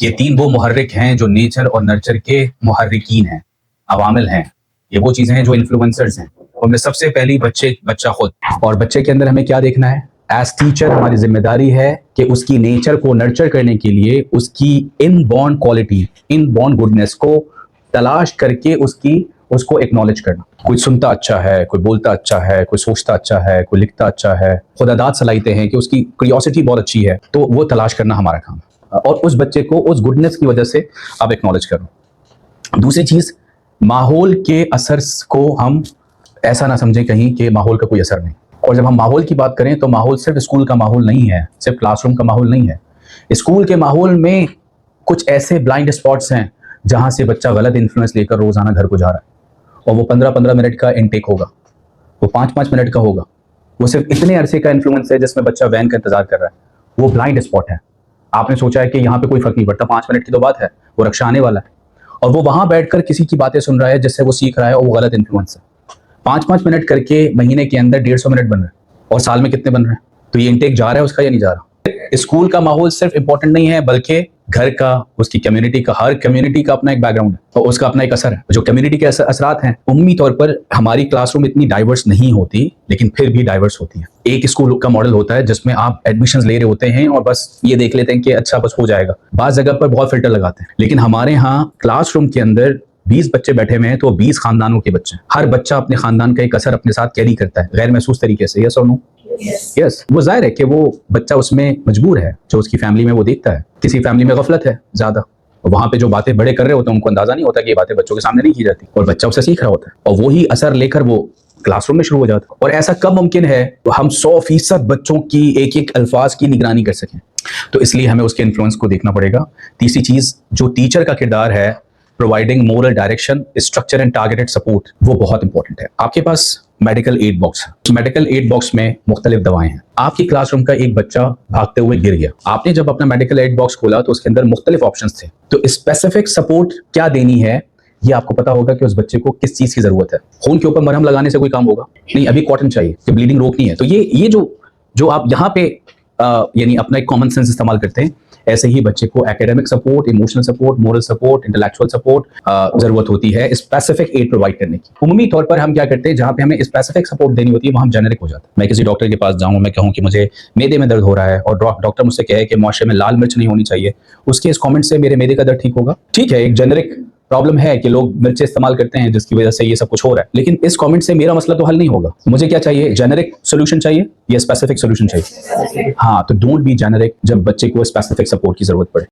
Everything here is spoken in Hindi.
ये तीन वो मुहर्रिक हैं जो नेचर और नर्चर के मुहर्रिकीन हैं, अवामिल हैं। ये वो चीज़ें हैं जो इन्फ्लुएंसर्स हैं। उनमें सबसे पहली बच्चा खुद। और बच्चे के अंदर हमें क्या देखना है? एज टीचर हमारी जिम्मेदारी है कि उसकी नेचर को नर्चर करने के लिए उसकी इनबॉर्न क्वालिटी, इनबॉर्न गुडनेस को तलाश करके उसको एक्नॉलेज करना। कोई सुनता अच्छा है, कोई बोलता अच्छा है, कोई सोचता अच्छा है, कोई लिखता अच्छा है, खुदादाद सलाहितें हैं कि उसकी क्यूरियोसिटी बहुत अच्छी है, तो वो तलाश करना हमारा काम है। और उस बच्चे को उस गुडनेस की वजह से आप एक्नॉलेज करो। दूसरी चीज़, माहौल के असर को हम ऐसा ना समझें कहीं कि माहौल का कोई असर नहीं। और जब हम माहौल की बात करें तो माहौल सिर्फ स्कूल का माहौल नहीं है, सिर्फ क्लासरूम का माहौल नहीं है। स्कूल के माहौल में कुछ ऐसे ब्लाइंड स्पॉट्स हैं जहां से बच्चा गलत इन्फ्लुएंस लेकर रोजाना घर को जा रहा है, और वो 15-15 मिनट का इनटेक होगा, वो 5-5 मिनट का होगा, वो सिर्फ इतने अरसे का इन्फ्लुएंस है जिसमें बच्चा वैन का इंतजार कर रहा है। वो ब्लाइंड स्पॉट है। आपने सोचा है कि यहाँ पे कोई फर्क नहीं पड़ता, 5 मिनट की तो बात है, वो रक्षा आने वाला है, और वो वहां बैठकर किसी की बातें सुन रहा है जिससे वो सीख रहा है, और वो गलत इन्फ्लुएंस है। 5-5 मिनट करके महीने के अंदर 150 मिनट बन रहे हैं, और साल में कितने बन रहे हैं? तो ये इनटेक जा रहा है उसका या नहीं जा रहा? स्कूल का माहौल सिर्फ इंपॉर्टेंट नहीं है, बल्कि घर का, उसकी कम्युनिटी का, हर कम्युनिटी का अपना एक बैकग्राउंड है और उसका अपना एक असर है। जो कम्युनिटी के असरात हैं, उम्मी तौर पर हमारी क्लासरूम इतनी डाइवर्स नहीं होती, लेकिन फिर भी डाइवर्स होती है। एक स्कूल का मॉडल होता है जिसमें आप एडमिशंस ले रहे होते हैं और बस ये देख लेते हैं कि अच्छा बस हो जाएगा। बाज़ जगह पर बहुत फिल्टर लगाते हैं, लेकिन हमारे यहाँ क्लासरूम के अंदर 20 बच्चे बैठे हुए हैं तो 20 खानदानों के बच्चे हैं। हर बच्चा अपने खानदान का एक असर अपने साथ कैरी करता है, गैर महसूस तरीके से। यस और नो? यस। वो जाहिर है कि वो बच्चा उसमें मजबूर है, जो उसकी फैमिली में वो देखता है। किसी फैमिली में गफलत है ज्यादा, वहां पे जो बातें बड़े कर रहे होते हैं उनको अंदाजा नहीं होता कि ये बातें बच्चों के सामने नहीं की जाती, और बच्चा उससे सीख रहा होता है, और वही असर लेकर वो क्लासरूम में शुरू हो जाता है। और ऐसा कब मुमकिन है हम 100% बच्चों की एक एक अल्फाज की निगरानी कर सकें? तो इसलिए हमें उसके इन्फ्लुएंस को देखना पड़ेगा। तीसरी चीज, जो टीचर का किरदार है, providing moral direction, structure and targeted support, वो बहुत इंपॉर्टेंट है। आपके पास मेडिकल एड बॉक्स है, मेडिकल एड बॉक्स में मुख्तलिफ दवाएं हैं। आपकी क्लासरूम का एक बच्चा भागते हुए गिर गया, आपने जब अपना मेडिकल एड बॉक्स खोला तो उसके अंदर मुख्तलिफ ऑप्शंस थे। तो स्पेसिफिक सपोर्ट क्या देनी है, ये आपको पता होगा कि उस बच्चे को किस चीज की जरूरत है। खून के ऊपर मरहम लगाने से कोई काम होगा नहीं, अभी कॉटन चाहिए कि ब्लीडिंग रोकनी है। तो ये जो आप यहाँ पे यानी अपना एक कॉमन सेंस इस्तेमाल करते हैं, ऐसे ही बच्चे को academic support, emotional support, moral support, intellectual support जरूरत होती है स्पेसिफिक एड प्रोवाइड करने की। उम्मी तौर पर हम क्या करते हैं, जहां पे हमें स्पेसिफिक सपोर्ट देनी होती है वहां हम जेनेरिक हो जाते हैं। मैं किसी डॉक्टर के पास जाऊं, मैं कहूं कि मुझे मेदे में दर्द हो रहा है, और डॉक्टर मुझसे कहे कि मुआशरे में लाल मिर्च नहीं होनी चाहिए, उसके इस कॉमेंट से मेरे मेदे का दर्द ठीक होगा? ठीक है, एक जेनेरिक प्रॉब्लम है कि लोग मिर्चें इस्तेमाल करते हैं जिसकी वजह से ये सब कुछ हो रहा है, लेकिन इस कमेंट से मेरा मसला तो हल नहीं होगा। मुझे क्या चाहिए? जेनेरिक सॉल्यूशन चाहिए या स्पेसिफिक सॉल्यूशन चाहिए? हाँ, तो डोंट बी जेनेरिक जब बच्चे को स्पेसिफिक सपोर्ट की जरूरत पड़े।